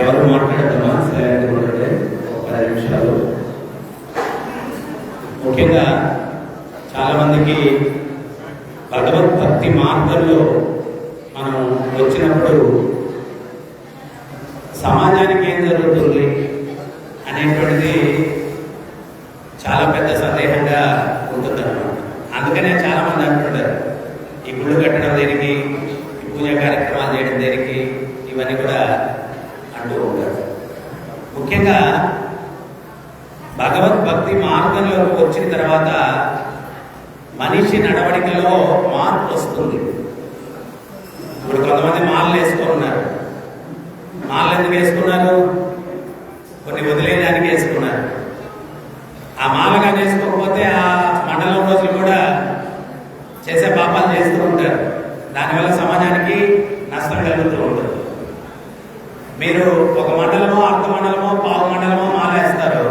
ఎవరు మాట్లాడతామా సైలెంట్ ఉంటే ఒక 10 నిమిషాలు. ముఖ్యంగా చాలామందికి భగవద్భక్తి మార్గంలో మనం వచ్చినప్పుడు సమాజానికి ఏం జరుగుతుంది అనేటువంటిది చాలా పెద్ద సందేహంగా ఉంటుందన్నమాట. అందుకనే చాలామంది అంటుంటారు, ఈ గుళ్ళు కట్టడం దేనికి, ఈ పూజా కార్యక్రమాలు చేయడం దేనికి, ఇవన్నీ కూడా అంటూ ఉంటారు. ముఖ్యంగా భగవద్భక్తి మార్గంలోకి వచ్చిన తర్వాత మనిషి నడవడికలో మార్పు వస్తుంది. ఇప్పుడు కొంతమంది మాలలు వేసుకున్నారు. మాలలు ఎందుకు వేసుకున్నారు? కొన్ని వదిలేయడానికి వేసుకున్నారు. ఆ మాలగా వేసుకోకపోతే ఆ మండలం రోజులు కూడా చేసే పాపాలు చేస్తూ ఉంటారు. దానివల్ల సమాజానికి నష్టం కలుగుతూ ఉంటుంది. మీరు ఒక మండలమో, అర్ధ మండలమో, పావు మండలమో మాల వేస్తారు.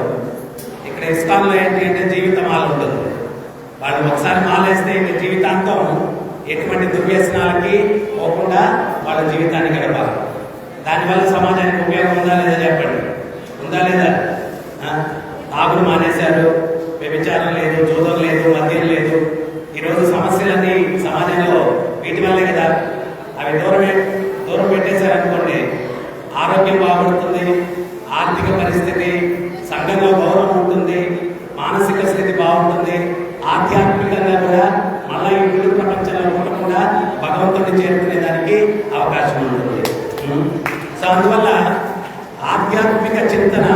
ఇక్కడ ఇస్కాన్లో ఏంటి అంటే జీవిత మాల ఉంటుంది. వాళ్ళు ఒకసారి మాల వేస్తే ఇంక జీవితాంతం ఎటువంటి దుర్వ్యసనాలకి పోకుండా వాళ్ళ జీవితాన్ని గడపాలి. దానివల్ల సమాజానికి ఉపయోగం ఉందా లేదా చెప్పండి. ఉందా లేదా? తాగుడు మానేశారు, వ్యభిచారం లేదు, జూదం లేదు, మద్యం లేదు. ఈరోజు సమస్యలన్నీ సమాజంలో వీటి వల్లే కదా. అవి దూరం పెట్టేశారనుకోండి, ఆరోగ్యం బాగుపడుతుంది, ఆర్థిక పరిస్థితి, సంఘంలో గౌరవం ఉంటుంది, మానసిక స్థితి బాగుంటుంది, ఆధ్యాత్మికంగా కూడా మళ్ళా ఈ గుడి ప్రపంచంలో ఉండకుండా భగవంతుడిని చేరుకునే దానికి అవకాశం ఉంటుంది. సో అందువల్ల ఆధ్యాత్మిక చింతన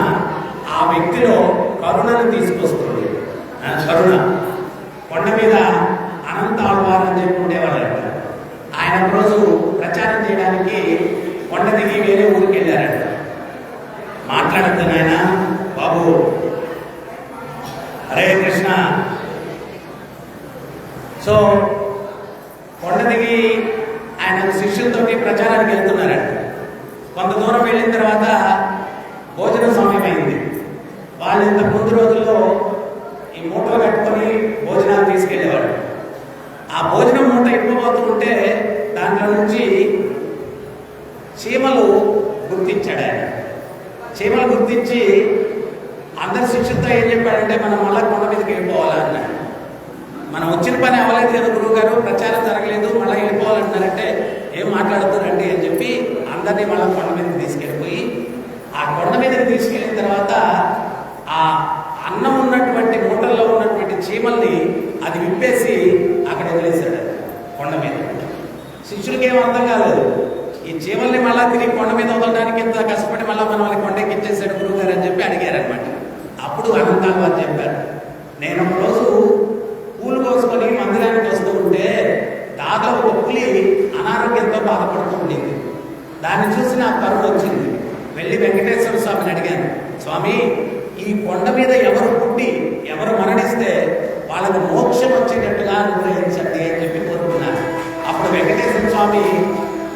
ఆ వ్యక్తిలో కరుణను తీసుకొస్తుంది. కరుణ. కొండ మీద అనంత ఆళ్వారని చెప్పి ఉండేవాళ్ళంట. ఆయన రోజు ప్రచారం చేయడానికి కొండ దిగి వేరే ఊరికి వెళ్ళారంట. మాట్లాడద్దు నాయన బాబు, హరే కృష్ణ. సో కొండ దిగి ఆయన శిష్యులతోటి ప్రచారానికి వెళ్తున్నారంట. కొంత దూరం వెళ్ళిన తర్వాత భోజనం సమయం అయింది. వాళ్ళు ఇంత ముందు రోజుల్లో ఈ మూటలు కట్టుకొని భోజనాలు తీసుకెళ్లేవాడు. ఆ భోజనం మూట ఇవ్వబోతుంటే దాంట్లో నుంచి చీమలు గుర్తించాడు ఆయన. చీమలు గుర్తించి అందరి శిక్షతో ఏం చెప్పాడంటే, మనం మళ్ళా కొండ మీదకి వెళ్ళిపోవాలన్నాడు. మనం వచ్చిన పని అవ్వలేదు కదా గురువు గారు, ప్రచారం జరగలేదు, మళ్ళీ వెళ్ళిపోవాలంటున్నారంటే ఏం మాట్లాడుతారండి అని చెప్పి అందరినీ మళ్ళీ కొండ మీదకి తీసుకెళ్ళిపోయి, ఆ కొండ మీదకి తీసుకెళ్ళిన తర్వాత ఆ అన్నం ఉన్నటువంటి మూటల్లో ఉన్నటువంటి చీమల్ని అది విప్పేసి అక్కడ వదిలేశాడు కొండ మీద. శిష్యులకి ఏం అర్థం కాలేదు. ఈ చీమల్ని మళ్ళా తిరిగి కొండ మీద వదలడానికి ఎంత కష్టపడి మళ్ళీ మనం వాళ్ళని కొండకి ఇచ్చేసాడు గురువు గారు అని చెప్పి అడిగారనమాట. అప్పుడు అనంతాలు వారు చెప్పారు, నేను ఒక రోజు పూలు కోసుకొని మందిరానికి వస్తూ ఉంటే దాదాపు ఒక పులి అనారోగ్యంతో బాధపడుతూ ఉండేది. దాన్ని చూసి నాకు కరుణ వచ్చింది. వెళ్ళి వెంకటేశ్వర స్వామిని అడిగాను, స్వామి ఈ కొండ మీద ఎవరు పుట్టి ఎవరు మరణిస్తే వాళ్ళకి మోక్షం వచ్చేటట్టుగా అనుగ్రహించండి అని చెప్పి కోరుకున్నాను. అప్పుడు వెంకటేశ్వర స్వామి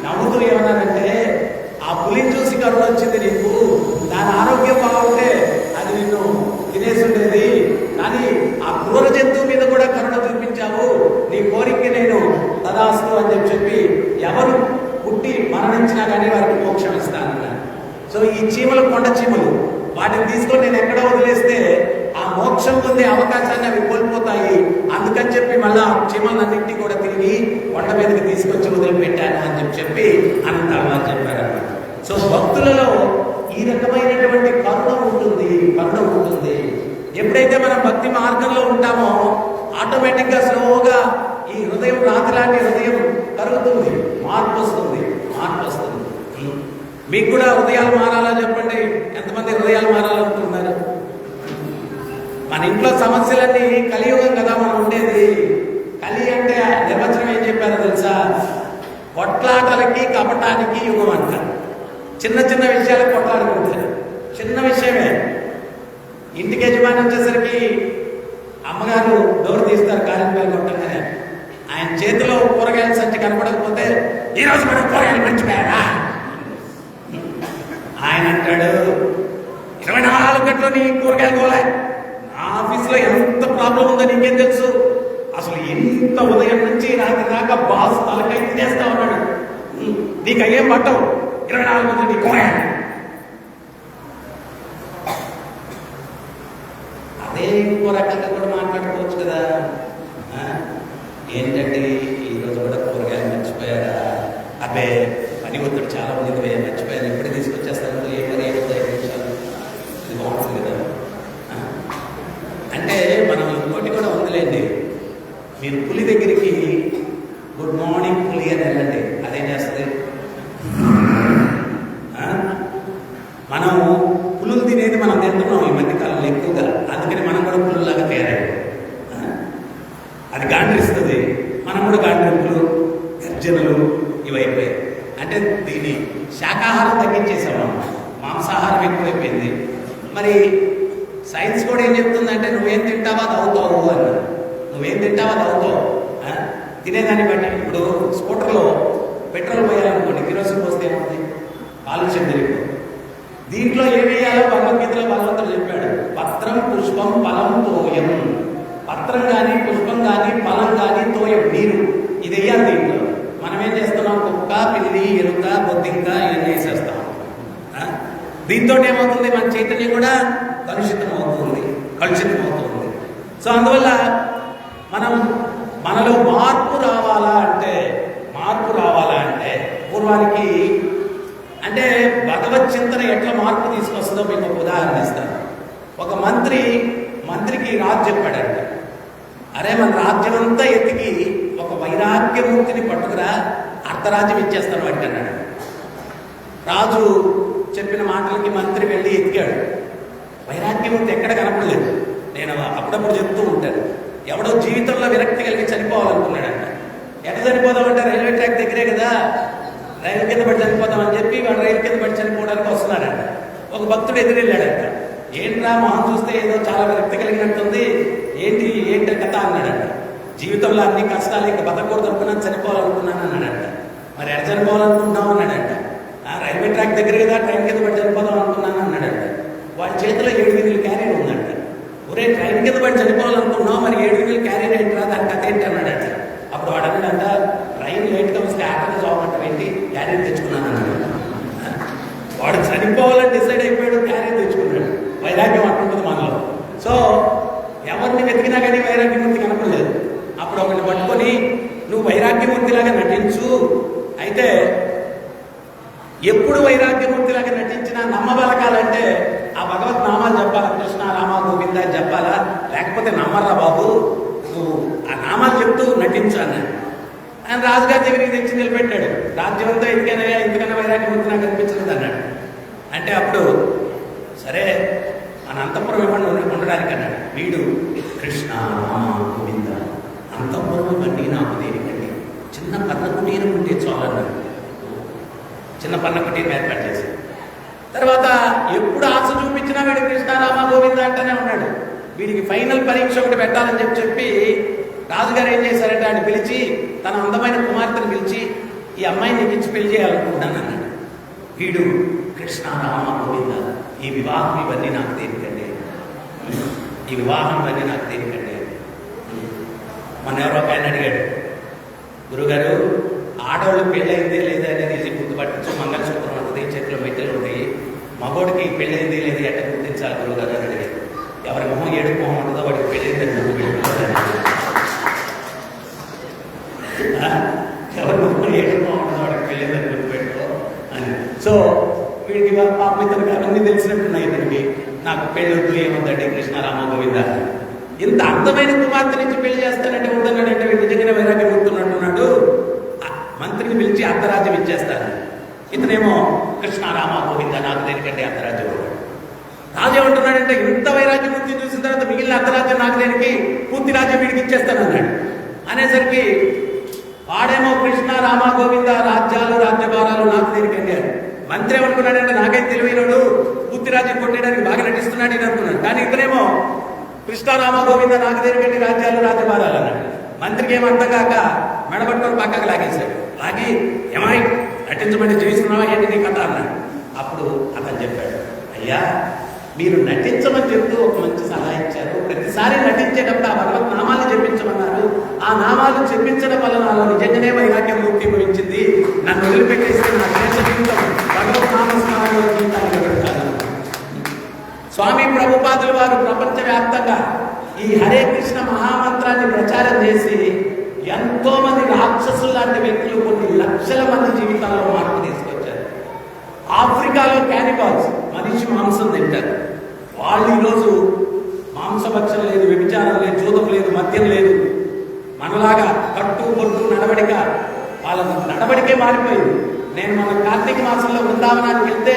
నవ్వుతూ ఏమన్నారంటే, ఆ పులిని చూసి కరుణ వచ్చింది నీకు, దాని ఆరోగ్యం బాగుంటే అది నిన్ను తినేసి ఉండేది, కానీ ఆ క్రూర జంతువు మీద కూడా కరుణ చూపించావు, నీ కోరిక నేను తదాస్తు అని చెప్పి ఎవరు పుట్టి మరణించినా కానీ వారికి మోక్షం ఇస్తానన్నారు. సో ఈ చీమలు కొండ చీమలు, వాటిని తీసుకొని నేను ఎక్కడ వదిలేస్తే ఆ మోక్షం పొందే అవకాశాన్ని అవి కోల్పోతాయి. అందుకని చెప్పి మళ్ళా చీమలన్నింటినీ కూడా తిరిగి కొండ మీదకి తీసుకొచ్చి వదిలిపెట్టాను అని చెప్పి అనంతాలు చెప్పారన్నమాట. సో భక్తులలో ఈ రకమైనటువంటి కరుణ ఉంటుంది. ఎప్పుడైతే మనం భక్తి మార్గంలో ఉంటామో ఆటోమేటిక్గా స్లోగా ఈ హృదయం రాతి లాంటి హృదయం కరుగుతుంది, మార్పు వస్తుంది. మీకు కూడా హృదయాలు మారాలా చెప్పండి. ఎంతమంది హృదయాలు మారాలనుకుంటున్నారు? మన ఇంట్లో సమస్యలన్నీ కలియుగం కదా మనం ఉండేది. కలి అంటే నిర్వచనం ఏం చెప్పారో తెలుసా? కొట్లాటలకి కపటానికి యుగం అంటారు. చిన్న చిన్న విషయాలకు కొట్లాడుకుంటారు. చిన్న విషయమే. ఇంటికి యజమాని వచ్చేసరికి అమ్మగారు డోర్ తీస్తారు కాలింపల్లి కొట్టగానే. ఆయన చేతిలో కూరగాయల సంచి కనపడకపోతే ఈరోజు మనం కూరగాయలు మర్చిపోయారా? ఆయన అంటాడు, 24 గంటలు నీ కూరగాయలు కోలే, నా ఆఫీస్లో ఎంత ప్రాబ్లం ఉందో నీకేం తెలుసు, అసలు ఎంత ఉదయం నుంచి రాత్రి దాకా బాస్ తలకై తినేస్తా ఉన్నాడు, నీకు అయ్యేం పట్టవు, 24 గంటలు నీ కూరగాయలు. ఇంకో రకంగా కూడా మాట్లాడుకోవచ్చు కదా. ఏంటంటే ఈరోజు కూడా కూరగాయలు మర్చిపోయారా? అబ్బే పని ఒత్తిడి చాలా ఉంది, మర్చిపోయాను, ఎప్పుడు తీసుకొచ్చేస్తాను, ఏ పని అయిపోతాయి నిమిషాలు, ఇది బాగుంటుంది కదా. అంటే మనం ఇంకోటి కూడా ఉందిలేండి, మీరు పులి దగ్గరికి గుడ్ మార్నింగ్ పులి అని వెళ్ళండి, అదేం చేస్తుంది? మనం పులులు తినేది మనం తింటున్నాం ఈ మధ్యకాలంలో ఎక్కువగా, అందుకని మనం కూడా పులులాగా తయారయ్యాం. అది గాండ్రిస్తుంది, మనం కూడా గాండ్రింపులు, గర్జనలు ఇవైపోయాయి. అంటే దీన్ని శాకాహారం తగ్గించేసాము, మాంసాహారం ఎక్కువైపోయింది. మరి సైన్స్ కూడా ఏం చెప్తుందంటే నువ్వేం తింటావా అది అవుతావు అన్న. నువ్వేం తింటావా అది అవుతావు, తినేదాన్ని బట్టి. ఇప్పుడు స్కూటర్లో పెట్రోల్ పోయాలనుకోండి, కిరోసిన్ పోస్తే ఏమవుతుంది? కాలుష్యం జరిగిపోతుంది. దీంట్లో ఏం వేయాలో భగవద్గీతలో భగవంతుడు చెప్పాడు, పత్రం పుష్పం ఫలం తోయం. పత్రం కానీ పుష్పం కానీ ఫలం కానీ తోయం, నీరు, ఇది వేయాలి దీంట్లో. మనం ఏం చేస్తున్నాం? కుక్క, పిల్లి, ఎలుక, బొద్దింక ఇవన్నీ వేసేస్తాం. దీంతో ఏమవుతుంది? మన చైతన్యం కూడా కలుషితం అవుతుంది. సో అందువల్ల మనం మనలో మార్పు రావాలా అంటే పూర్వానికి అంటే భగవత్ చింతన ఎట్లా మార్పు తీసుకొస్తుందో మీకు ఒక ఉదాహరణ ఇస్తాను. ఒక మంత్రికి రాజు చెప్పాడంట, అరే మన రాజ్యం అంతా ఎత్తికి ఒక వైరాగ్యమూర్తిని పట్టుకురా, అర్ధరాజ్యం ఇచ్చేస్తాను వాడికి అన్నాడు. రాజు చెప్పిన మాటలకి మంత్రి వెళ్ళి ఎతికాడు, వైరాగ్యమూర్తి ఎక్కడ కనపడలేదు. నేను అప్పుడప్పుడు చెప్తూ ఉంటాను, ఎవడో జీవితంలో విరక్తి కలిగి చనిపోవాలనుకున్నాడంట. ఎక్కడ చనిపోదామంటే రైల్వే ట్రాక్ దగ్గరే కదా, రైలు కింద పడి చనిపోదామని చెప్పి వాడు రైలు కింద పడి చనిపోవడానికి వస్తున్నాడంట. ఒక భక్తుడు ఎదురెళ్ళాడంట, ఏంట్రా మొహం చూస్తే ఏదో చాలా విరక్తి కలిగినట్టుంది, ఏంటి కథ అన్నాడంట. జీవితంలో అన్ని కష్టాలు ఇంకా బతకూడదు అనుకున్నాను, చనిపోవాలనుకున్నాను అన్నాడంట. మరి ఎక్కడ చనిపోవాలనుకుంటున్నావు అన్నాడంట. రైల్వే ట్రాక్ దగ్గర కదా, ట్రైన్ కింద పడి చనిపోదాం అనుకున్నాను అన్నాడంట. వాడి చేతిలో 7 క్యారీర్ ఉందంట. ఒరే ట్రైన్ కింద పడి చనిపోవాలనుకున్నావు, మరి 7 క్యారీర్ ఏంట్రా, దాని కథ ఏంటి అన్నాడంట. అప్పుడు వాడు అన్నాడంట, ట్రైన్ లేట్గా వస్తే ఆటలు చావమంటారు ఏంటి, క్యారీర్ తెచ్చుకున్నాను అన్నాడు. వాడు చనిపోవాలని డిసైడ్ అయిపోయాడు, క్యారీర్ తెచ్చుకున్నాడు. వైరాగ్యం అంటుంటుంది మనలో. సో ఎవరిని వెతికినా కానీ వైరాగ్యమూర్తి కనపడలేదు. అప్పుడు ఒకరిని పట్టుకొని నువ్వు వైరాగ్యమూర్తిలాగా నటించు, అయితే ఎప్పుడు వైరాగ్యమూర్తిలాగా నటించినా నమ్మబలకాలంటే ఆ భగవత్ నామాలు చెప్పాలా, కృష్ణ రామ గోవింద చెప్పాలా, లేకపోతే నమ్మరా బాబు, నువ్వు ఆ నామాలు చెప్తూ నటించాను. ఆయన రాజుగారి దగ్గరికి తెచ్చి నిలబెట్టాడు. రాజ్యం అంతా ఎందుకైనా వైరాగ్యమూర్తి నాకు అనిపించలేదు అన్నాడు. అంటే అప్పుడు సరే మన అంతఃపురం ఇవ్వండి ఉండడానికి అన్నాడు. వీడు కృష్ణ రామ గోవింద, అంతఃపురం ఇవ్వండి నాకు దేనికండి, చిన్న పన్న కుటీరం ఉంటే చాలన్నాడు. చిన్న పన్న కుటీరం ఏర్పాటు చేశాడు. తర్వాత ఎప్పుడు ఆశ చూపించినా వీడు కృష్ణ రామ గోవింద అంటూనే ఉన్నాడు. వీడికి ఫైనల్ పరీక్ష ఒకటి పెట్టాలని చెప్పి రాజుగారు ఏం చేశారంటే ఆయన పిలిచి తన అందమైన కుమార్తెను పిలిచి ఈ అమ్మాయిని నీకు ఇచ్చి పెళ్లి చేయాలనుకుంటున్నాను అన్నాడు. వీడు కృష్ణ రామ గోవింద, ఈ వివాహం ఇవన్నీ నాకు దేనికండి, ఈ వివాహం ఇవన్నీ నాకు దేనికండి. మన ఎవరో ఒక ఆయన అడిగాడు, గురుగారు ఆడవాళ్ళు పెళ్ళయిందే లేదా అనేది గుర్తుపట్టచ్చు, మంగళసూత్రం ఉంటుంది, చేతిలో మెట్టెలు ఉంటాయి, మగోడికి పెళ్ళయింది లేదు ఎట్ట గుర్తించాలి గురుగారు అని అడిగాడు. ఎవరి మొహం ఏడు మొహం ఉంటుందో వాడికి పెళ్ళయిందని ముందు పెట్టుకుంటారు, ఎవరి మొహం ఏడు మొహం ఉంటుందో వాడికి పెళ్ళయిందని ముందు పెట్టుకో అని. సో వీడికి పాప ఇతనికి అవన్నీ తెలిసినట్టున్నాయి. ఇతనికి నాకు పెళ్ళొద్దు ఏముందండి కృష్ణ రామ గోవింద, ఇంత అందమైన కుమార్తె నుంచి పెళ్లి చేస్తానంటే వద్దన్నాడంటే వీడు నిజంగానే వైరాగ్యం గుర్తున్నట్టున్నాడు. మంత్రిని పిలిచి అర్ధరాజ్యం ఇచ్చేస్తాను. ఇతనేమో కృష్ణ రామ గోవింద నాకు దేనికంటే అర్ధరాజ్యం. రాజు ఏమంటున్నాడంటే ఇంత వైరాగ్యం గుర్తి చూసిన తర్వాత మిగిలిన అర్ధరాజ్యం నాకు దేనికి, పూర్తి రాజ్యం వీడికి ఇచ్చేస్తాను అన్నాడు. అనేసరికి వాడేమో కృష్ణ రామ గోవింద రాజ్యాలు రాజ్యభారాలు నాకు దేనికండి అని. మంత్రి ఏమనుకున్నాడంటే నాకైతే తెలివైనడు, పూర్తి రాజ్యం కొట్టేయడానికి బాగా నటిస్తున్నాడు ఇది అనుకున్నాడు. కానీ ఇతనేమో కృష్ణ రామ గోవింద నాకు దేనికండి రాజ్యాలు రాజ్యభారాలు అన్నాడు. మంత్రికి ఏం అర్థం కాక మెడబట్టుకొని పక్కకు లాగేశాడు. లాగి ఏమాయి నటించమని చేస్తున్నావా ఏంటి నీ కథ అన్నాడు. అప్పుడు అతను చెప్పాడు, అయ్యా మీరు నటించమని చెప్తూ ఒక మంచి సలహా ఇచ్చారు. ప్రతిసారి నటించేటప్పుడు ఆ భగవత్ నామాలు చెప్పించమన్నారు. ఆ నామాలు చెప్పించడం వల్ల నాలో నిజంగానే వైరాగ్యం ముక్తి భవించింది. నన్ను వదిలిపెట్టేస్తే నా దేశ జీవితం భగవత్ నామస్మరణలో జీవితాన్ని పెడతాను. స్వామి ప్రభుపాదుల వారు ప్రపంచవ్యాప్తంగా ఈ హరే కృష్ణ మహామంత్రాన్ని ప్రచారం చేసి ఎంతో మంది రాక్షసులు లాంటి వ్యక్తులు కొన్ని లక్షల మంది జీవితాల్లో మార్పు తీసుకొచ్చారు. ఆఫ్రికాలో క్యానిబాల్స్ మనిషి మాంసం తింటారు. వాళ్ళు ఈరోజు మాంసభక్షం లేదు, వ్యభిచారం లేదు, జూదం లేదు, మద్యం లేదు. మనలాగా కట్టు బొట్టు నడవడిక, వాళ్ళ నడవడికే మారిపోయింది. నేను మన కార్తీక మాసంలో బృందావనానికి వెళ్తే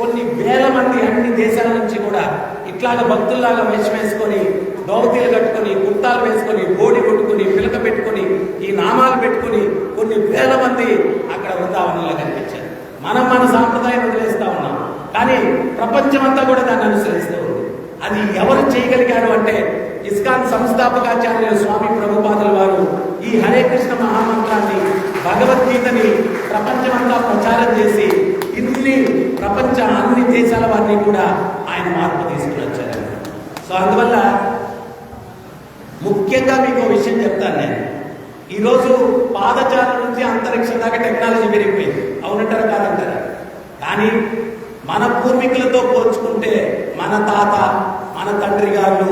కొన్ని వేల మంది అన్ని దేశాల నుంచి కూడా ఇట్లాగా భక్తుల్లాగా వేషం వేసుకొని, దోవతీలు కట్టుకొని, కుర్తాలు వేసుకొని, బోడి కొట్టుకుని, పిలక పెట్టుకుని, ఈ నామాలు పెట్టుకుని కొన్ని వేల మంది అక్కడ బృందావనంలో కనిపించారు. మనం మన సాంప్రదాయం వదిలేస్తా ఉన్నాం, కానీ ప్రపంచమంతా కూడా దాన్ని అనుసరిస్తూ ఉంది. అది ఎవరు చేయగలిగారు అంటే ఇస్కాన్ సంస్థాపకాచార్యులు స్వామి ప్రభుపాదుల వారు ఈ హరే కృష్ణ మహామంత్రాన్ని, భగవద్గీతని ప్రపంచమంతా ప్రచారం చేసి అన్ని దేశాల వారిని కూడా ఆయన మార్పు తీసుకుని వచ్చారు. సో అందువల్ల ముఖ్యంగా మీకు విషయం చెప్తాను. నేను ఈరోజు పాదచారుల నుంచి అంతరిక్షం దాకా టెక్నాలజీ పెరిగిపోయింది, అవునంటారా కాదంటారా? కానీ మన పూర్వీకులతో పోల్చుకుంటే మన తాత, మన తండ్రి గారు,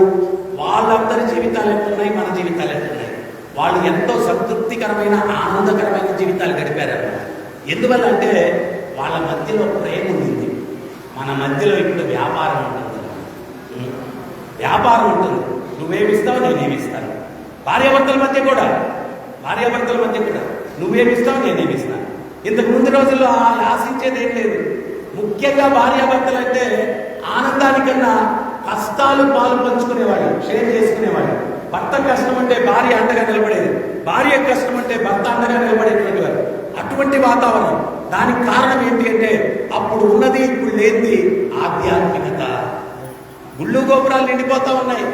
వాళ్ళందరి జీవితాలు ఎట్లున్నాయి, మన జీవితాలు ఎట్లున్నాయి? వాళ్ళు ఎంతో సంతృప్తికరమైన, ఆనందకరమైన జీవితాలు గడిపారు. ఎందువల్ల అంటే వాళ్ళ మధ్యలో ప్రేమ ఉంది. మన మధ్యలో ఇప్పుడు వ్యాపారం ఉంటుంది. వ్యాపారం ఉంటుంది. నువ్వేమిస్తావు, నేనేమిస్తాను. భార్యాభర్తల మధ్య కూడా నువ్వేమిస్తావు, నేనేమిస్తాను. ఇంతకు ముందు రోజుల్లో ఆశించేది ఏం లేదు. ముఖ్యంగా భార్యాభర్తలు అంటే ఆనందానికన్నా కష్టాలు పాలు పంచుకునేవాడు, షేర్ చేసుకునేవాడు. భర్త కష్టం అంటే భార్య అండగా నిలబడేది, భార్య కష్టం అంటే భర్త అండగా నిలబడేటువంటి వారు. అటువంటి వాతావరణం. దానికి కారణం ఏంటి అంటే అప్పుడు ఉన్నది ఇప్పుడు లేనిది ఆధ్యాత్మికత. గుళ్ళు గోపురాలు నిండిపోతా ఉన్నాయి,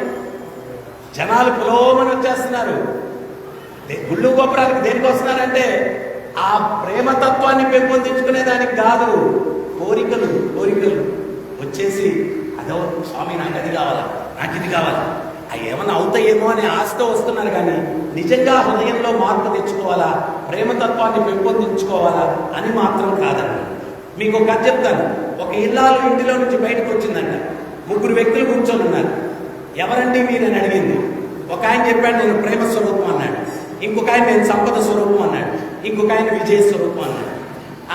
జనాలు పులోమని వచ్చేస్తున్నారు. గుళ్ళు గోపురాలకు దేనికి వస్తున్నారంటే ఆ ప్రేమతత్వాన్ని పెంపొందించుకునే దానికి కాదు. కోరికలు వచ్చేసి అదో స్వామి నాకు అది కావాలా, నాకు ఇది కావాలా, అవి ఏమన్నా అవుతాయేమో అని ఆశతో వస్తున్నారు. కానీ నిజంగా హృదయంలో మార్పు తెచ్చుకోవాలా, ప్రేమతత్వాన్ని పెంపొందించుకోవాలా అని మాత్రం కాదండి. మీకు ఒక కథ చెప్తాను. ఒక ఇల్లాలు ఇంటిలో నుంచి బయటకు వచ్చిందంట. 3 వ్యక్తులు కూర్చొని ఉన్నారు. ఎవరండి మీరని అడిగింది. ఒక ఆయన చెప్పాడు నేను ప్రేమ స్వరూపం అన్నాడు, ఇంకొక ఆయన నేను సంపద స్వరూపం అన్నాడు, ఇంకొక ఆయన విజయ స్వరూపం అన్నాడు.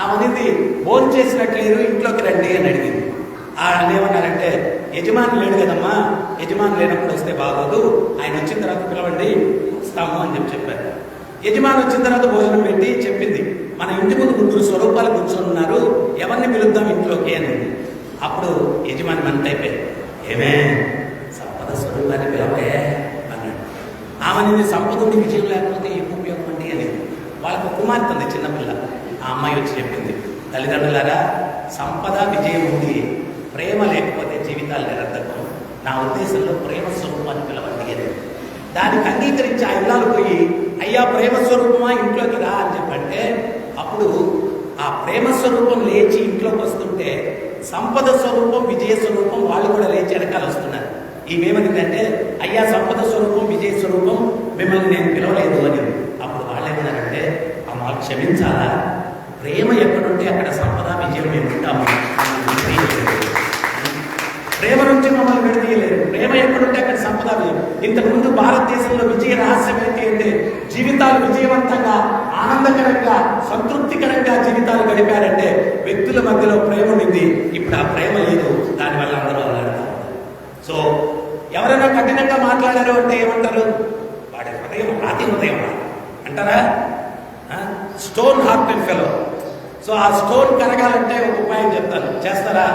ఆమెది భోజనం చేసినట్లేరు, ఇంట్లోకి రండి అని అడిగింది. ఆయన ఏమన్నారంటే యజమాని లేడు కదమ్మా, యజమాని లేనప్పుడు వస్తే బాగోదు, ఆయన వచ్చిన తర్వాత పిలవండి వస్తాము అని చెప్పారు. యజమాని వచ్చిన తర్వాత భోజనం పెట్టి చెప్పింది, మన ఇంటి ముందు 3 స్వరూపాలు కూర్చొని ఉన్నారు, ఎవరిని పిలుద్దాం ఇంట్లోకి అని. అప్పుడు యజమాని మంటైపోయి, ఏమే సంపద స్వరూపాన్ని పిలవే అన్నాడు. ఆమె సంపద ఉండి విజయం లేకపోతే ఏం ఉపయోగం అండి అని. వాళ్ళకు కుమార్తె ఉంది, చిన్నపిల్ల. ఆ అమ్మాయి వచ్చి చెప్పింది, తల్లిదండ్రులారా సంపద విజయం ఉంది, ప్రేమ లేకపోతే జీవితాలు నిరర్థకం. నా ఉద్దేశంలో ప్రేమ స్వరూపాన్ని పిలవండి అని. దానికి అంగీకరించి ఆ ఇల్లాలు పోయి, అయ్యా ప్రేమ స్వరూపమా ఇంట్లోకి రా అని చెప్పంటే అప్పుడు ఆ ప్రేమ స్వరూపం లేచి ఇంట్లోకి వస్తుంటే సంపద స్వరూపం, విజయ స్వరూపం వాళ్ళు కూడా లేచి వెనకాల వస్తున్నారు. ఈమెమనిందంటే అయ్యా సంపద స్వరూపం, విజయ స్వరూపం మిమ్మల్ని నేను పిలవలేదు అని. అప్పుడు వాళ్ళు ఏమన్నారంటే అమ్మ క్షమించాలా, ప్రేమ ఎక్కడుంటే అక్కడ సంపద విజయం మేము ఉంటాము. ప్రేమ నుంచి మమ్మల్ని విడదీయలేదు. ప్రేమ ఎక్కడుంటే అక్కడ సంపద విజయం. ఇంతకుముందు భారతదేశంలో విజయ రహస్యం ఏంటి అంటే జీవితాలు విజయవంతంగా, ఆనందకరంగా, సంతృప్తికరంగా జీవితాలు గడిపారంటే వ్యక్తుల మధ్యలో ప్రేమ ఉంది. ఇప్పుడు ఆ ప్రేమ లేదు, దానివల్ల అందరూ అల్లాడుతారు. సో ఎవరైనా కఠినంగా మాట్లాడారు అంటే ఏమంటారు, వాడి హృదయం రాతి హృదయం అంటారా, stone heart and fellow. So ఆ స్టోన్ కరగాలంటే ఒక ఉపాయం చెప్తాను, చేస్తారా?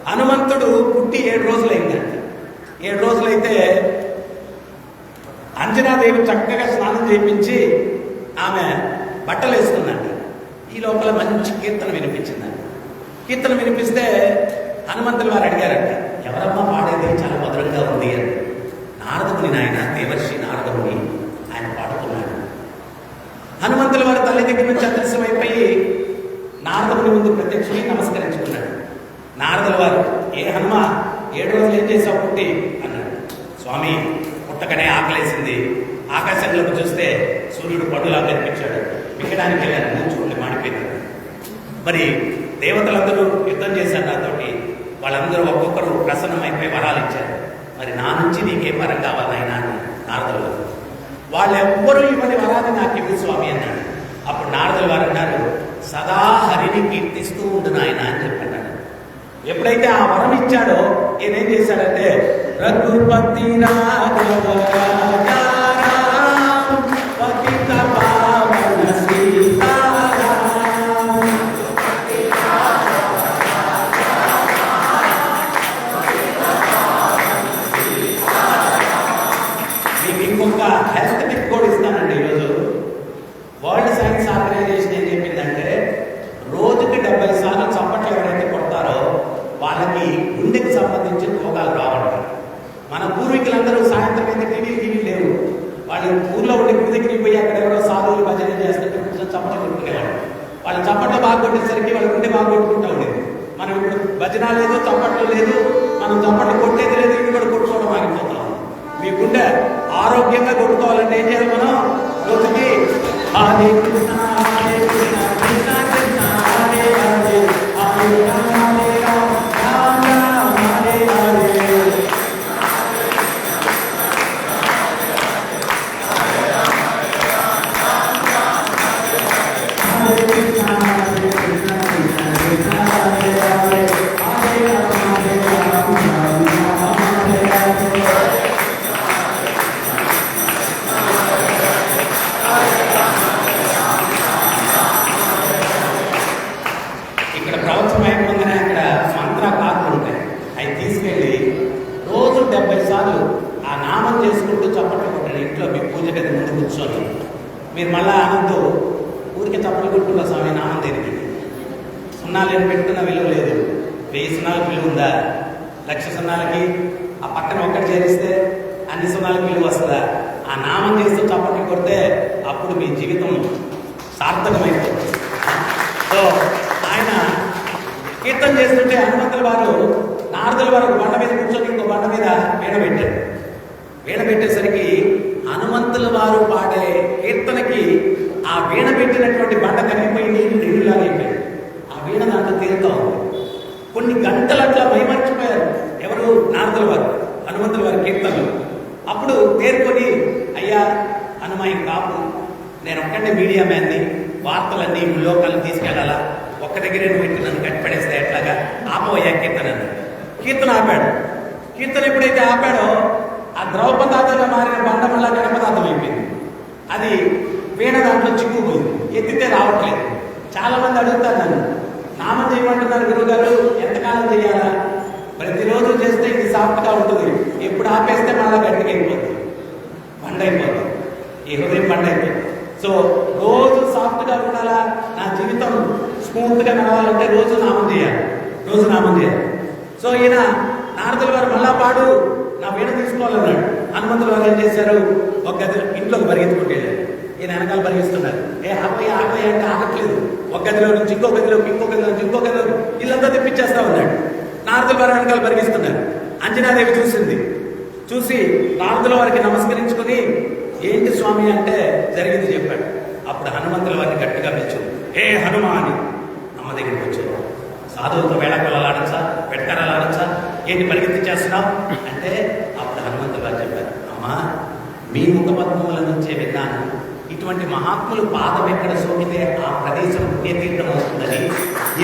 హనుమంతుడు పుట్టి 7 రోజులైందంట. 7 రోజులైతే అంజనాదేవి చక్కగా స్నానం చేయించి ఆమె బట్టలు వేసుకుందంట. ఈ లోపల మంచి కీర్తన వినిపించిందంట. కీర్తన వినిపిస్తే హనుమంతులు వారు అడిగారంట, ఎవరమ్మా పాడేది చాలా మధురంగా ఉంది అని. నారదముని, నాయన దేవర్షి నారదముని ఆయన పాడుతున్నాడు. హనుమంతుల వారి తల్లి దగ్గర నుంచి అదృశ్యమైపోయి నారదముని ముందు ప్రత్యక్షమై నమస్కరించుకున్నాడు. నారదుల వారు, ఏ హనుమ 7 రోజులు ఏం చేసావు పుట్టి అన్నాడు. స్వామి పుట్టకనే ఆకలేసింది, ఆకాశంలోకి చూస్తే సూర్యుడు పడులా కనిపించాడు, మిక్కడానికి వెళ్ళాను, కూర్చుండి మాడిపోయినాడు. మరి దేవతలందరూ యుద్ధం చేశారు నాతోటి, వాళ్ళందరూ ఒక్కొక్కరు ప్రసన్నమైపోయి వరాలు ఇచ్చారు. మరి నా నుంచి నీకేం వరం కావాలి నాయన అని నారదులు. వాళ్ళెవ్వరూ ఇవ్వని వరాన్ని నాకు ఇవ్వు స్వామి అన్నాడు. అప్పుడు నారదులు వారు అన్నారు, సదా హరిని కీర్తిస్తూ ఉండు నాయన అని చెప్పన్నాడు. ఎప్పుడైతే ఆ వరం ఇచ్చాడో ఈయన ఏం చేశాడంటే, రఘుపతి రాఘవ పతిత పావన సీతారామ. మీకు ఇంకొక హెల్త్ టిప్ కూడా ఇస్తానండి. ఈరోజు వరల్డ్ సైన్స్ ఆర్గనైజేషన్ ఏం చెప్పిందంటే, రోజుకి 70 సార్లు చప్పట్లు ఎవరైతే కొడతారో వాళ్ళకి గుండెకి సంబంధించిన రోగాలు రావడం. మన పూర్వీకులందరూ సాయంత్రం అయితే టీవీ లేవు, వాళ్ళు ఊర్లో ఉండే గుడి దగ్గరికి పోయి అక్కడ ఎవరో సాధువులు భజన చేస్తుంటే కొంచెం చప్పట్లు కొట్టుకెళ్ళాడు. వాళ్ళు చప్పట్లు బాగా కొట్టేసరికి వాళ్ళ గుండె బాగా కొట్టుకుంటూ ఉండేది. మనం ఇప్పుడు భజన లేదు, చప్పట్లు లేదు, మనం చప్పట్లు కొట్టేది లేదు, ఇవి కూడా కొట్టుకోవడం ఆగిపోతాం. మీ గుండె ఆరోగ్యంగా కొట్టుకోవాలంటే ఏం చేయాలి మనం? రోజుకి హరే కృష్ణ హరే కృష్ణ కృష్ణ కృష్ణ హరే హరే హరే రామ హరే రామ రామ రామ హరే హరే. ఇక్కడ ప్రవచనం అయిపోయిందనే అక్కడ మంత్రకారులు ఉంటాయి, అవి తీసుకెళ్ళి రోజు 70 సార్లు ఆ నామం చేసుకుంటూ చప్పట్లు కొట్టండి. ఇంట్లో మీ పూజ గది ముందు కూర్చొని మీరు మళ్ళా ఆనందం ఊరికి చప్పట్లు కొట్టుకున్న స్వామి నామం దేనికి? సున్నాలు ఏం పెట్టుకున్న విలువ లేదు. 1000 సున్నాలకు విలువ ఉందా? 1,00,000 సున్నాలకి ఆ పక్కన ఒక్కటి చేరిస్తే అన్ని సున్నాలకు విలువ వస్తుందా? ఆ నామం చేస్తూ చప్పట్లు కొడితే అప్పుడు మీ జీవితం సార్థకమైపోతుంది. సో ఆయన కీర్తన చేస్తుంటే హనుమంతుల వారు నారదుల వారు బండ మీద కూర్చొని ఇంకో బండ మీద వీణ పెట్టారు. వీణ పెట్టేసరికి హనుమంతుల వారు పాడే కీర్తనకి ఆ వీణ పెట్టినటువంటి బండ కనిగిపోయి నీళ్ళలాగా అయిపోయింది. ఆ వీణ దాంట్లో తీరుతా ఉంది. కొన్ని గంటలు అట్లా మైమర్చిపోయారు ఎవరు? నారదుల వారు హనుమంతుల వారి కీర్తనలు. అప్పుడు తేరుకొని, అయ్యా హనుమాయి కాపు, నేను ఒక్కడే మీడియా మ్యాన్ని, వార్తలన్నీ లోకాలను తీసుకెళ్లాలా, ఒక్క దగ్గరే నువ్వు పెట్టి నన్ను కట్టిపడేస్తే ఎట్లాగా, ఆపవయ్యా కీర్తన అన్నాడు. కీర్తన ఆపాడు. కీర్తన ఎప్పుడైతే ఆపాడో ఆ ద్రౌపదాతగా మారిన బండ వల్ల గణపదార్థం అయిపోయింది. అది వీణ దాంట్లో చిక్కుపోయింది, ఎత్తితే రావట్లేదు. చాలా మంది అడుగుతారు నన్ను, నామం చేయమంటున్నారు గురువుగారు, ఎంతకాలం చేయాలా? ప్రతిరోజు చేస్తే ఇది సాఫ్ట్గా ఉంటుంది, ఎప్పుడు ఆపేస్తే మళ్ళా గట్టిగా అయిపోతుంది, బండ అయిపోతుంది, ఈ హృదయం బండ అయిపోతుంది. సో రోజు సాఫ్ట్గా ఉండాలా, నా జీవితం స్మూత్గా నడవాలంటే రోజు నామం చేయాలి, రోజు నామం చేయాలి. సో ఈయన నారదుల వారు మళ్ళా పాడు, నా వీణ తీసుకోవాలన్నాడు. హనుమంతుల వారు ఏం చేశారు? ఒక గది ఇంట్లోకి పరిగెత్తుకుంటూ వెళ్ళారు. ఈయన వెనకాల పరిగెస్తున్నారు. ఆపయ్య ఆపయ్య అంటే ఆగట్లేదు. ఒక గదిలో నుంచి ఇంకో గదిలోకి, ఇంకో గదిలో నుంచి ఇంకో గదిలో, ఇల్లంతా తెప్పించేస్తా ఉన్నాడు. నారదుల వారు వెనకాల పరిగెస్తున్నారు. అంజనాదేవి చూసింది. చూసి నారదుల వారికి నమస్కరించుకుని, ఏంటి స్వామి అంటే జరిగింది చెప్పాడు. అప్పుడు హనుమంతుల వారిని గట్టిగా పిలిచింది. ఏ హనుమాని అమ్మ దగ్గరికి వచ్చాడు. సాధువులతో వేళాకొలాలు ఆడచ్చా, వెటకరాలు ఆడచ్చా, ఏంటి పరిగెత్తి చేస్తున్నావు అంటే, అప్పుడు హనుమంతుల వారు చెప్పారు, అమ్మా మీ ముఖ పద్మముల నుంచే విన్నాను, ఇటువంటి మహాత్ములు పాదం ఎక్కడ సోకితే ఆ ప్రదేశం పుణ్యతీర్థం అవుతుందని,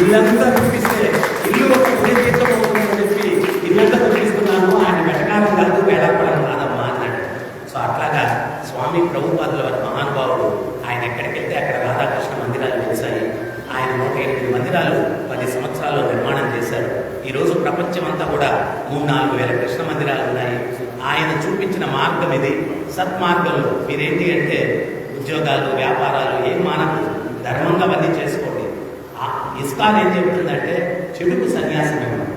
ఇల్లంతా చూపిస్తే ఇల్లు ఒక పుణ్యతీర్థం అవుతుందని చెప్పి ఇల్లంతా చూపిస్తున్నాను, ఆయన వెటకారం కాదు, వేళాకొలం కాదమ్మా అన్నాడు. సో అట్లాగా స్వామి ప్రభుపాదుల వారి మహానుభావుడు, ఆయన ఎక్కడికి వెళ్తే అక్కడ రాధాకృష్ణ మందిరాలు వెలిసాయి. ఆయన 108 మందిరాలు 10 సంవత్సరాల్లో నిర్మాణం చేశారు. ఈరోజు ప్రపంచం అంతా కూడా 3-4 వేల కృష్ణ మందిరాలు ఉన్నాయి. ఆయన చూపించిన మార్గం ఇది. సత్మార్గంలో మీరేంటి అంటే, ఉద్యోగాలు, వ్యాపారాలు ఏం మానకు, ధర్మంగా అవన్నీ చేసుకోండి. ఇస్కాన్ ఏం చెబుతుందంటే, చెడుకు సన్యాసం ఇవ్వండి,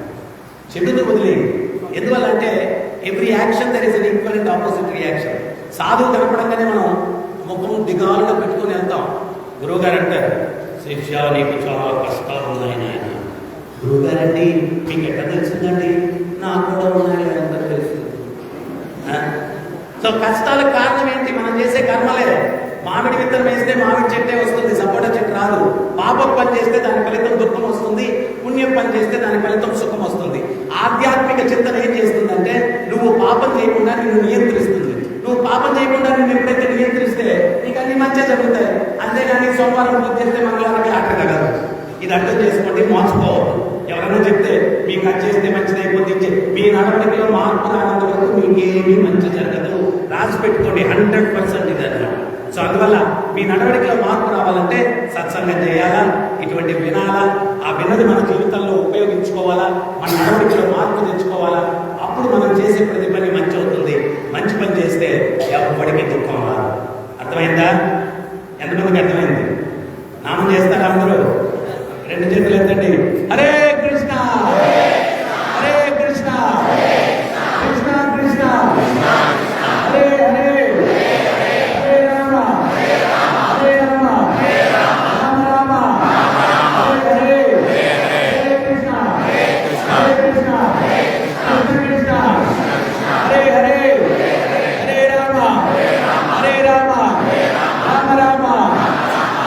చెడును వదిలేయండి. ఎందువల్ల అంటే, every action there is an equal and opposite reaction. సాధువు కనపడంగానే మనం ముఖం దిగాలుగా పెట్టుకుని వెళ్తాం. గురువుగారు అంటారు, శిష్య నీకు చాలా కష్టాలు ఉన్నాయి నాయన. గురువుగారండి మీకు ఎట్లా తెలిసిందండి? నాకు కూడా ఉన్నాయి ఎంత తెలుసు. సో కష్టాలకు కారణం ఏంటి? మనం చేసే కర్మలే. మామిడి విత్తనం వేస్తే మామిడి చెట్టే వస్తుంది, సపోటా చెట్టు రాదు. పాపం పని చేస్తే దాని ఫలితం దుఃఖం వస్తుంది, పుణ్యం పని చేస్తే దాని ఫలితం సుఖం వస్తుంది. ఆధ్యాత్మిక చింతన ఏం చేస్తుందంటే, నువ్వు పాపం చేయకుండా నేను ఎప్పుడైతే నియంత్రిస్తే నీకు అన్ని మంచిగా జరుగుతాయి. అంతేగాని సోమవారం పూజ చేస్తే మంగళవారం అట్ట కదా. ఇది అర్థం చేసుకోండి, మోసపోవద్దు. ఎవరైనా చెప్తే మీకు అది చేస్తే మంచిది అయిపోతుంది, మీ నడవడికలో మార్పు రానంత వరకు మీకు ఏమీ మంచి జరగదు. రాసి పెట్టుకోండి, 100% ఇది అన్నమాట. సో అందువల్ల మీ నడవడికలో మార్పు రావాలంటే సత్సంగం చేయాలా, ఇటువంటి వినాలా, ఆ విన్నది మన జీవితంలో ఉపయోగించుకోవాలా, మన నడవడికలో మార్పు తెచ్చుకోవాలా. అప్పుడు మనం చేసే ప్రతి పని మంచి అవుతుంది. మంచి పని చేస్తే ఎవరికి దుఃఖం రాదు. అర్థమైందా? ఎంతమందికి అర్థమైంది? నామం చేస్తారా అందరూ? 2 చేతులు ఎత్తండి. హరే కృష్ణ హరే కృష్ణ కృష్ణ కృష్ణ హరే హరే హరే రామ హరే రామ రామ రామ హరే హరే హరే కృష్ణ హరే కృష్ణ కృష్ణ కృష్ణ హరే హరే హరే రామ హరే రామ రామ రామ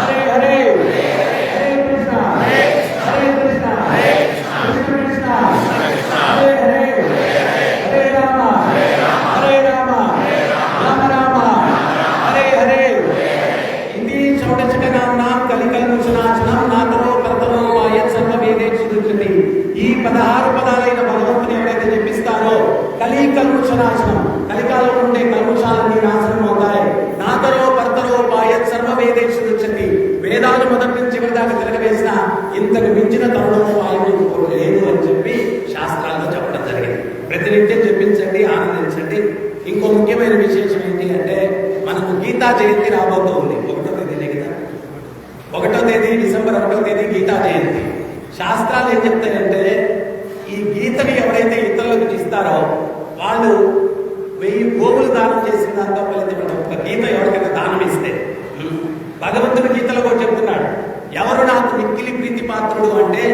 హరే హరే ఈ 16 పదాలైన భగవంతుని ఎవరైతే చెప్పిస్తారో కలికల్ముషనాశనం, కలికాలం ఉండే కల్ముషాలన్నీ నాశనం అవుతాయి. నాతరో భర్తరో పాయత్ సర్వ వేదేషు రుచతి. వేదాలు మొదటి నుంచి చివరి దాకా తిరగవేసిన ఇంతకు మించిన తరుణము వాయువు లేదు అని చెప్పి శాస్త్రాల్లో చెప్పడం జరిగింది. ప్రతినిత్యం చెప్పించండి, ఆనందించండి. ఇంకో ముఖ్యమైన విశేషం ఏంటి అంటే మనకు గీతా జయంతి రాబోతుంది. 1వ తేదీనే కదా, 1వ తేదీ డిసెంబర్ 1వ తేదీ గీతా జయంతి. శాస్త్రాలు ఏం చెప్తాయంటే ఈ గీతని ఎవరైతే ఇతరులకు ఇస్తారో వాళ్ళు 1000 గోవులు దానం చేసిన దాంతో ఫలితం. ఒక గీత ఎవరికైనా దానం ఇస్తే భగవంతుడి గీతలో కూడా చెప్తున్నాడు, ఎవరు నాకు మిక్కిలి ప్రీతి పాత్రుడు అంటే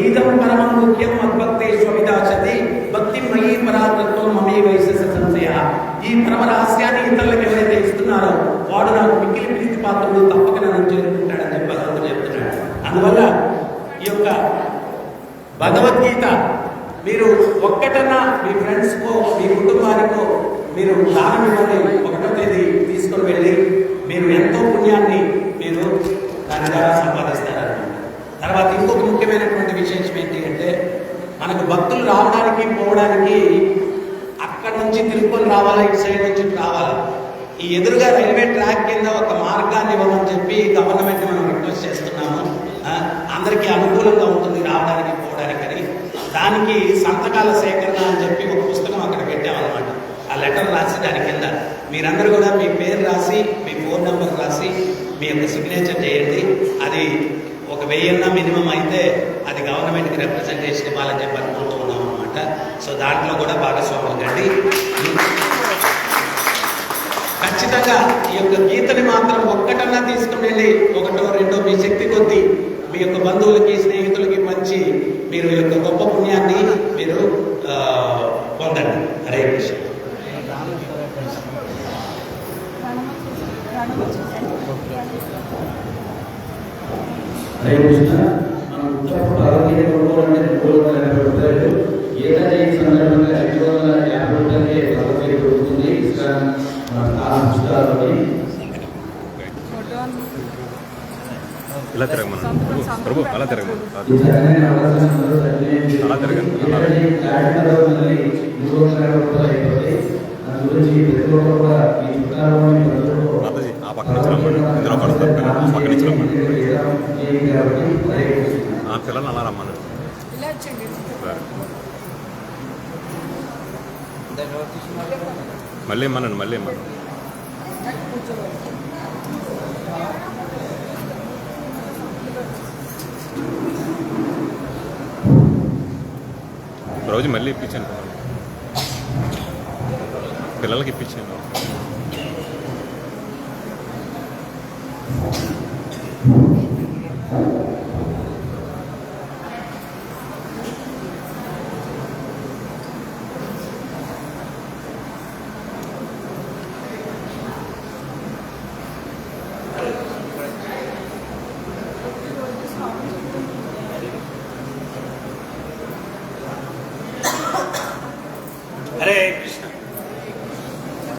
ఏదం పరమం ముఖ్యం మద్భక్తేష్వవిదాశతి భక్తి మయీ పరాత్మత్వం మమే వైశేష సంశయ. ఈ పరమ రహస్యాన్ని ఇతరులకు ఎవరైతే ఇస్తున్నారో వాడు నాకు మిక్కిలి ప్రీతి పాత్రుడు, తప్పక నన్ను చేరుకుంటాడని చెప్పి భగవంతుడు చెప్తున్నాడు. అందువల్ల ఈ యొక్క భగవద్గీత మీరు ఒక్కటన్నా మీ ఫ్రెండ్స్కో మీ కుటుంబానికో మీరు దానం ఇవ్వండి. 1వ తేదీ తీసుకొని వెళ్ళి మీరు ఎంతో పుణ్యాన్ని మీరు దాని ద్వారా సంపాదిస్తారన్నమాట. తర్వాత ఇంకొక ముఖ్యమైనటువంటి విశేషం ఏంటి అంటే మనకు భక్తులు రావడానికి పోవడానికి అక్కడి నుంచి తిరుపతి రావాలా, ఇటు సైడ్ నుంచి రావాలా. ఈ ఎదురుగా రైల్వే ట్రాక్ కింద ఒక మార్గాన్ని ఇవ్వమని చెప్పి గవర్నమెంట్ మనం రిక్వెస్ట్ చేస్తున్నాము. అందరికీ అనుకూలంగా ఉంటుంది రావడానికి పోవడానికి అని. దానికి సంతకాల సేకరణ అని చెప్పి ఒక పుస్తకం అక్కడ పెట్టామన్నమాట. ఆ లెటర్ రాసి దాని కింద మీరందరూ కూడా మీ పేరు రాసి మీ ఫోన్ నెంబర్ రాసి మీ యొక్క సిగ్నేచర్ చేయండి. అది 1000 మినిమం అయితే అది గవర్నమెంట్కి రిప్రజెంటేషన్ ఇవ్వాలని చెప్పి అనుకుంటూ ఉన్నాం అనమాట. సో దాంట్లో కూడా భాగస్వాములు కండి. ఖచ్చితంగా ఈ యొక్క గీతని మాత్రం ఒక్కటన్నా తీసుకుని వెళ్ళి 1, 2 మీ శక్తి కొద్దీ మీ యొక్క బంధువులకి స్నేహితులకి పంచి మీరు యొక్క గొప్ప పుణ్యాన్ని మీరు పొందండి. హరే కృష్ణ. హరే కృష్ణ. మనం ఉత్తరప్పుడు ఆరోగ్య కొనుగోలంటే 380 రూపాయలు, గీత జయంతి సందర్భంగా 550 రూపాయలకే భగవద్గీత దొరుకుతుంది. ఇలా తిరగమన్నా ప్రభు, అలా తిరగమన్నా, అలా తిరగండి. మాతాజీ ఆ పక్క నుంచి రమ్మండి, ఇందులో పడతారు పిల్లలు, ఆ పక్క నుంచి రమ్మండి. ఆ పిల్లలు అలా రమ్మను. మళ్ళీ ఇమ్మనండి, మళ్ళీ ఇమ్మను. రోజు మళ్ళీ ఇప్పించాను, పిల్లలకి ఇప్పించాను. హరే కృష్ణ.